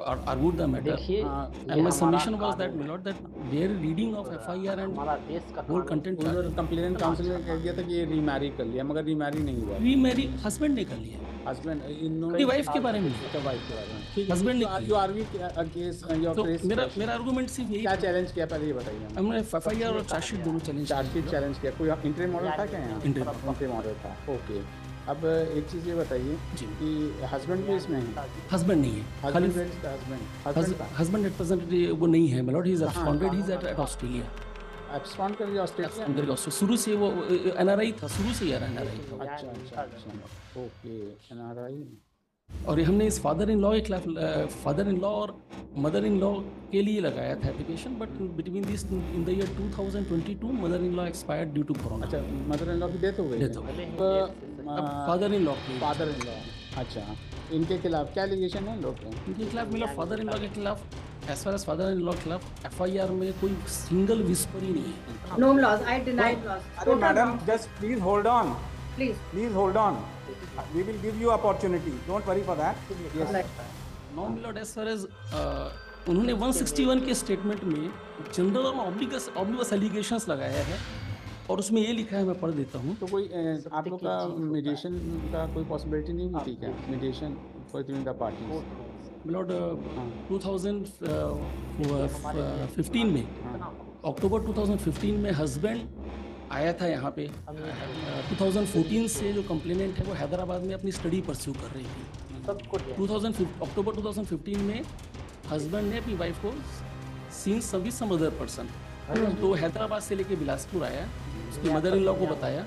argued the matter. देखिए And my summation was that, my lord, that their reading of FIR and हमारा देश का whole content charge. उधर complainant council ने कह दिया था कि ये रीमैरी कर लिया, मगर रीमैरी नहीं हुआ। रीमैरी हस्बैंड ने कर लिया, हस्बैंड अपनी वाइफ के बारे में, अच्छा वाइफ के बारे में, ठीक है। हस्बैंड ने जो आरवी केस योर तो केस मेरा आर्गुमेंट सिर्फ यही क्या चैलेंज किया, पहले ये बताइए। हमने FIR और चार्जशीट दोनों चार्जशीट चैलेंज किया, कोई इंटरव्यू मॉडल था क्या यहाँ? इंटरव्यू मॉडल था, ओके। अब एक चीज़ ये बताइए कि हस्बैंड भी इसमें है? हस्बैंड नहीं है, खाली हस्बैंड रिप्रेजेंटेटिव वो नहीं है, मतलब he is appointed, he is at Australia. Absconded कर दिया ऑस्ट्रेलिया? शुरू से वो NRI था, शुरू से यार NRI था। अच्छा, ओके, NRI। और हमने इस फादर इन लॉ के खिलाफ, फादर इन लॉ और मदर इन लॉ के लिए लगाया था application, but between this in the year 2022 mother in law expired due to corona. अच्छा, मदर इन लॉ की डेथ हो गई? फादर इन लॉ अच्छा, इनके खिलाफ क्या एलिगेशन है? लोग इनके खिलाफ मिला, फादर इन लॉ के खिलाफ, as far as father in law के खिलाफ FIR में कोई सिंगल विस्पर ही नहीं है। No laws, I denied laws. अरे madam, just please hold on. Please hold on. We will give you opportunity. Don't worry for that. Yes. No, my lord, as far as उन्होंने 161 के statement में general और ऑब्लिगस allegations लगाया है, और उसमें ये लिखा है, मैं पढ़ देता हूँ। तो कोई आप लोग का मीडिएशन का कोई पॉसिबिलिटी नहीं होती क्या? Mediation between the parties? Lord 2015 में, अक्टूबर 2015 में हस्बैंड आया था यहाँ पे। 2014 से जो कंप्लेनेंट है वो हैदराबाद में अपनी स्टडी परस्यू कर रही थी। अक्टूबर 2015 में हस्बैंड ने अपनी वाइफ को सीन सम अदर पर्सन, तो हैदराबाद से लेके बिलासपुर आया, उसकी मदर इन लॉ को बताया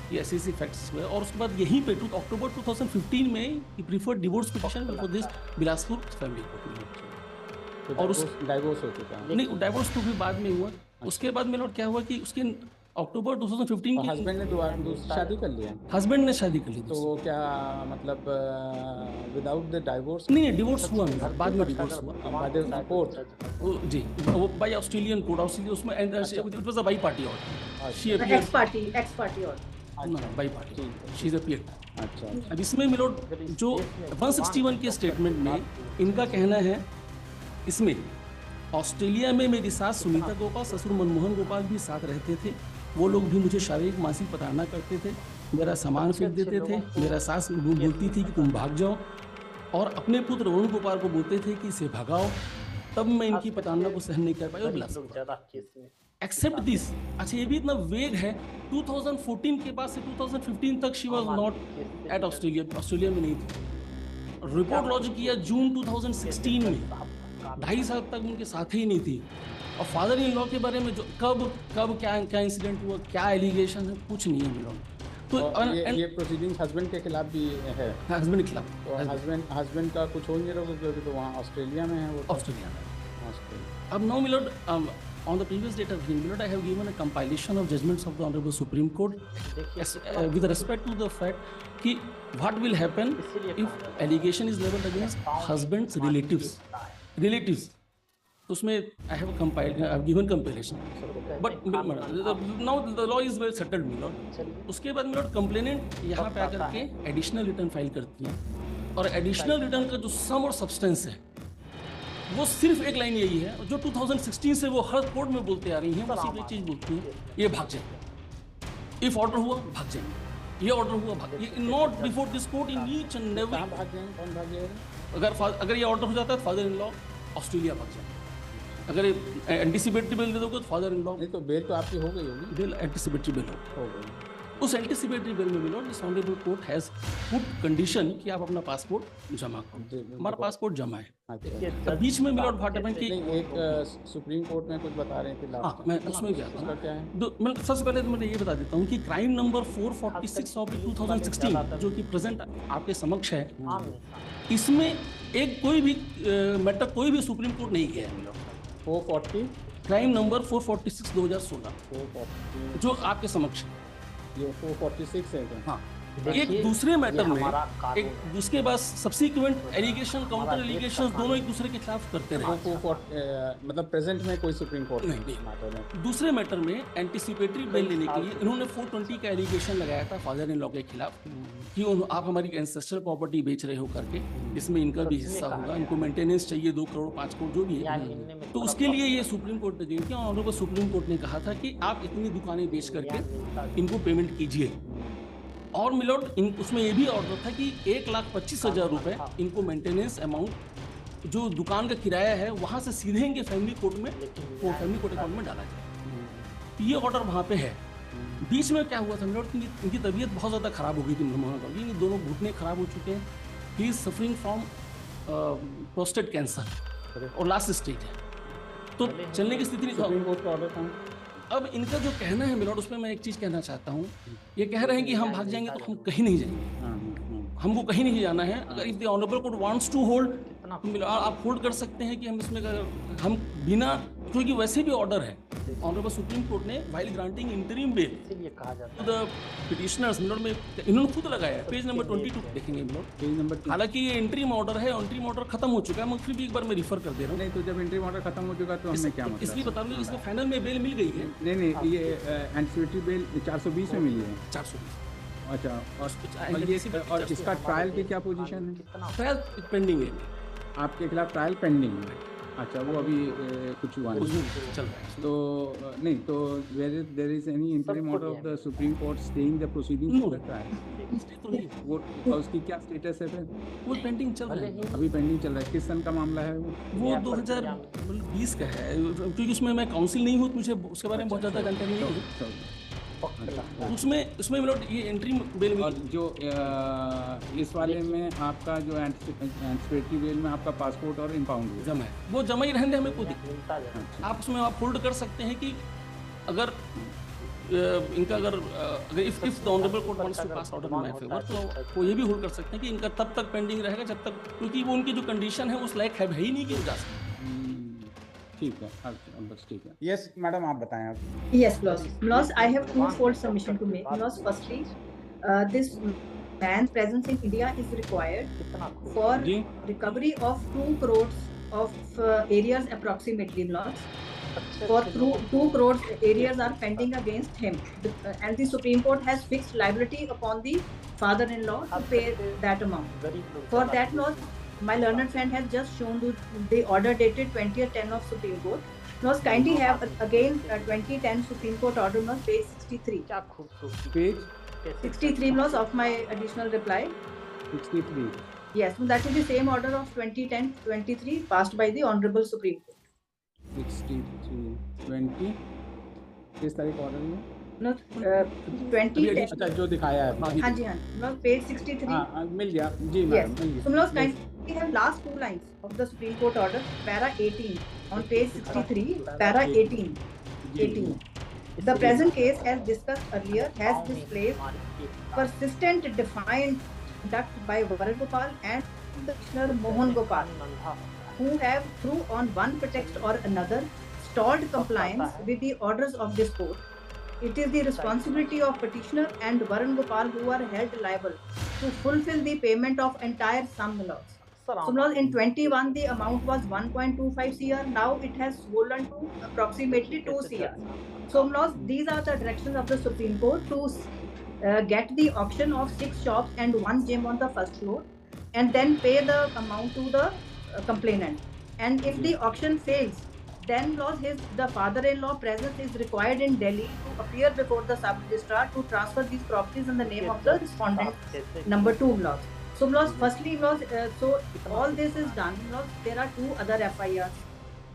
कि ऐसे फैक्ट्स हुए, और उसके बाद यहीं पे अक्टूबर 2015 में ही preferred divorce petition before this Bilaspur family court. और उस डाइवोर्स हो चुका है? नहीं, डाइवोर्स तो भी बाद में हुआ। उसके बाद में क्या हुआ कि उसके अक्टूबर 2015 की हस्बैंड ने दूसरी शादी कर लिया? हस्बैंड ने शादी कर ली। तो वो क्या मतलब विदाउट द डाइवोर्स? नहीं, डिवोर्स हुआ, बाद में डिवोर्स हुआ बाय द कोर्ट जी, वो बाय ऑस्ट्रेलियन कोर्ट। ऑस्ट्रेलिया उसमें it was a bi party order, she appeared, ex party order। ना bi party, she is appeared. अच्छा, अब इसमें मिलोड जो 161 के स्टेटमेंट में इनका कहना है, इसमें ऑस्ट्रेलिया में मेरी सास सुनीता गोपाल, ससुर मनमोहन गोपाल भी साथ रहते थे। वो लोग भी मुझे शारीरिक मानसिक प्रताड़ना करते थे, मेरा सामान फेंक देते थे, मेरा सास बोलती थी कि तुम भाग जाओ, और अपने पुत्र वरुण गोपाल को बोलते थे कि इसे भगाओ। तब मैं इनकी प्रताड़ना को सहन नहीं कर पाई और बिलासपुर एक्सेप्ट दिस। अच्छा, ये भी इतना वेग है, 2014 के बाद से 2015 तक she was not at Australia में नहीं थी। रिपोर्ट लॉन्च किया जून 2016 में, 2.5 साल तक उनके साथ ही नहीं थी। और फादर इन लॉ के बारे में जो कब क्या इंसिडेंट हुआ, क्या एलिगेशन है, कुछ नहीं है मिलोड। तो ये प्रोसीडिंग्स हस्बैंड के खिलाफ भी है? हस्बैंड के खिलाफ। तो हस्बैंड का कुछ हो नहीं रहा क्योंकि तो वहाँ ऑस्ट्रेलिया में है वो? ऑस्ट्रेलिया में। अब no milord, on the previous date of hearing, I have given a compilation of judgments of the Honorable Supreme Court with respect to the fact कि what will happen if allegation is leveled against husband's relatives. तो उसमें I have given compilation, but now the law is well settled, milord. उसके बाद milord complainant यहाँ पे आकर के additional return file करती हैं, और एडिशनल रिटर्न का जो सम और सब्सटेंस है वो सिर्फ एक लाइन यही है, जो 2016 से वो हर कोर्ट में बोलते आ रही हैं, वो सिर्फ एक चीज बोलती हैं, ये भाग जाएंगे, इफ ऑर्डर हुआ भाग जाएंगे, ये ऑर्डर हुआ भाग, ये not before this court in each and every. भाग जाएंगे? कौन भाग जाएगा? अगर ये ऑर्डर हो जाता है फादर इन लॉ ऑस्ट्रेलिया भाग जाएंगे। अगर एंटीसिपेटरी बेल दे दोगे तो फादर इन लॉ, नहीं तो बेल तो आपकी हो गई होगी? बेल एंटीसिपेटरी बेल हो गई। उस एंटीसिपेटरी बेल में मिलो, this honourable court has put condition कि आप अपना पासपोर्ट जमा करो। हमारा पासपोर्ट जमा है। बीच में मिलो व्हाट हैपेंड कि एक सुप्रीम कोर्ट में कुछ बता रहे थे। हाँ, मैं उसमें गया था। क्या है? मैं सबसे पहले तो मैं ये बता देता हूँ कि क्राइम नंबर 446 ऑफ 2016 जो कि प्रेजेंट आपके समक्ष है, इसमें एक कोई भी मैटर कोई भी सुप्रीम कोर्ट नहीं गया है मिलो। 440 क्राइम नंबर 446 2016 जो आपके समक्ष है, ये 446 है क्या? हाँ। एक दूसरे मैटर में एक दूसरे बाद सब्सिक्वेंट एलिगेशन, काउंटर एलिगेशन दोनों एक दूसरे के खिलाफ करते रहे। मतलब प्रेजेंट में कोई सुप्रीम कोर्ट नहीं। दूसरे मैटर में एंटीसिपेटरी बेल लेने के लिए इन्होंने 420 का एलिगेशन लगाया था फादर इन लॉ के खिलाफ, कि आप हमारी एंसेस्ट्रल प्रॉपर्टी बेच रहे हो करके, इसमें इनका भी हिस्सा होगा, इनको मेंटेनेंस चाहिए 2 करोड़ 5 करोड़ जो भी है, तो उसके लिए ये सुप्रीम कोर्ट ने गई थी। ऑनरेबल सुप्रीम कोर्ट ने कहा था कि आप इतनी दुकानें बेच करके इनको पेमेंट कीजिए। और मिलोट उसमें ये भी ऑर्डर था कि 1,25,000 रुपये इनको मेंटेनेंस अमाउंट जो दुकान का किराया है वहाँ से सीधे इनके फैमिली कोर्ट में, वो फैमिली कोर्ट अकाउंट में डाला जाए। ये ऑर्डर वहाँ पे है। बीच में क्या हुआ था मिलोट, इनकी तबीयत बहुत ज़्यादा खराब हो गई थी मनमोहन का, इनके दोनों घुटने खराब हो चुके हैं। He is suffering from prostate cancer और लास्ट स्टेज है, तो चलने की स्थिति नहीं सुप्रीम कोर्ट का ऑर्डर था। अब इनका जो कहना है मिलोट, उसमें मैं एक चीज़ कहना चाहता हूँ। ये कह रहे हैं कि हम भाग जाएंगे तो हम कहीं नहीं जाएंगे, हमको कहीं नहीं जाना है। अगर if the honourable court wants to hold, आप होल्ड कर सकते हैं कि हम इसमें हम बिना, क्योंकि वैसे भी ऑर्डर है ऑनरेबल सुप्रीम कोर्ट ने while granting interim bail to the petitioners, मिलोट में इन्होंने खुद लगाया है, पेज नंबर 22 देखेंगे मिलोट, पेज नंबर 2। हालांकि ये इंटरिम ऑर्डर है, इंटरिम ऑर्डर खत्म हो चुका है, मैं फिर भी एक बार मैं रिफर कर दे रहा हूँ। नहीं, तो जब इंटरिम ऑर्डर खत्म हो चुका तो हमें क्या मतलब? इसलिए बता रहा हूँ, इसमें फाइनल में बेल मिल गई है। नहीं, ये एंटीसिपेटरी बेल 420 में मिली है। 420। अच्छा, और इसका ट्रायल की क्या पोजीशन है? ट्रायल पेंडिंग है, आपके खिलाफ ट्रायल पेंडिंग है। अच्छा, वो अभी कुछ हुआ नहीं चल रहा है। तो नहीं, तो there is any interim order of the supreme court staying the proceedings for the trial? वो उसकी क्या स्टेटस है फिर? वो पेंडिंग चल रहा है, अभी पेंडिंग चल रहा है। किस सन का मामला है वो? 2020 का है, क्योंकि उसमें मैं काउंसिल नहीं हूँ, मुझे उसके बारे में बहुत ज़्यादा जानकारी नहीं है। उसमें मिलोट ये एंट्री बेल में, और जो इस वाले में आपका जो एंटीसिपेटरी बेल में आपका पासपोर्ट और इम्पाउंड जमा है, वो जमा ही रहने हमें कोई दिक्कत नहीं। आप उसमें आप होल्ड कर सकते हैं कि अगर इनका अगर if the honourable court wants to pass order in my favour, तो वो ये भी होल्ड कर सकते हैं कि इनका तब तक पेंडिंग रहेगा जब तक, क्योंकि वो उनकी जो कंडीशन है उस लायक है ही नहीं कि वो जा सकते। ठीक है, बस ठीक है। Yes, madam, आप बताएं आप। Yes, Loss, I have twofold submission to make. Loss, firstly, this man's presence in India is required for recovery of 2 crores of areas approximately. Loss, for 2 crores areas are pending against him, and the Supreme Court has fixed liability upon the father-in-law to pay that amount. For that, Loss, my learned friend has just shown the order dated 20/10 of Supreme Court. Now, kindly have again 2010 Supreme Court order number page 63. Page 63 laws of my additional reply. 63. Yes, so that is the same order of 2010-23 passed by the Honorable Supreme Court. 63/20 किस तारीख का order है? No, 2010. अच्छा, जो दिखाया है। हाँ जी, हाँ। No, page 63. हाँ, मिल गया जी मैडम, मिल गया। So now kindly have last 2 lines of the Supreme Court order, para 18 on page 63, para 18. The present case, as discussed earlier, has displayed persistent defiant conduct by Varan Gopal and Commissioner Mohan Gopal, who have, through on one pretext or another, stalled compliance with the orders of this court. It is the responsibility of petitioner and Varan Gopal, who are held liable, to fulfill the payment of entire sum loss. So now in 21 the amount was 1.25 CR. Now it has swollen to approximately 2 CR. So now these are the directions of the Supreme Court to get the auction of 6 shops and 1 gym on the first floor, and then pay the amount to the complainant. And if the auction fails, then the father-in-law presence is required in Delhi to appear before the sub-registrar to transfer these properties in the name of the respondent. Number 2 laws. So firstly, so all this is done. There are 2 other FIRs.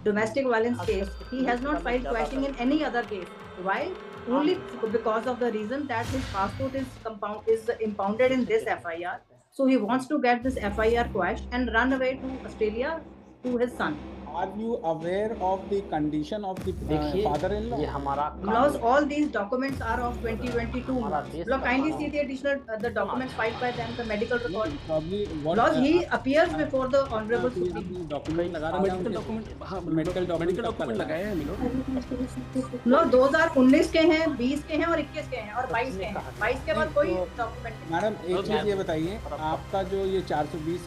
Domestic violence case. He has not filed quashing in any other case. Why? Only because of the reason that his passport is impounded in this FIR. So he wants to get this FIR quashed and run away to Australia to his son. Are you aware of the condition of the father-in-law? ये हमारा Laws, all these documents are of 2022. Law, kindly see the additional the documents filed by them, the medical record. Probably what Laws, he appears before the Honorable Supreme. Document लगा रहा medical document, हाँ medical document लगाए हैं मिलोट। Law, 2019 के हैं, 20 के हैं और 21 के हैं और 22 के हैं। 22 के बाद कोई डॉक्यूमेंट नहीं। मैडम, एक चीज ये बताइए, आपका जो ये 420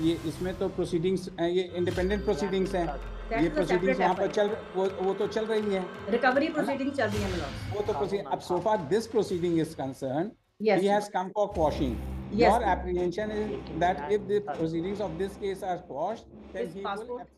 ये इसमें तो प्रोसीडिंग्स, ये इंडिपेंडेंट प्रोसीडिंग्स हैं, ये प्रोसीडिंग्स वहाँ पर चल, वो तो चल रही है, रिकवरी प्रोसीडिंग चल रही है मिलोट। वो तो प्रोसीडिंग। अब so far this proceeding is concerned, Yes. he has come for quashing, Yes, Your apprehension is that if the proceedings of this case are quashed, then his he will passport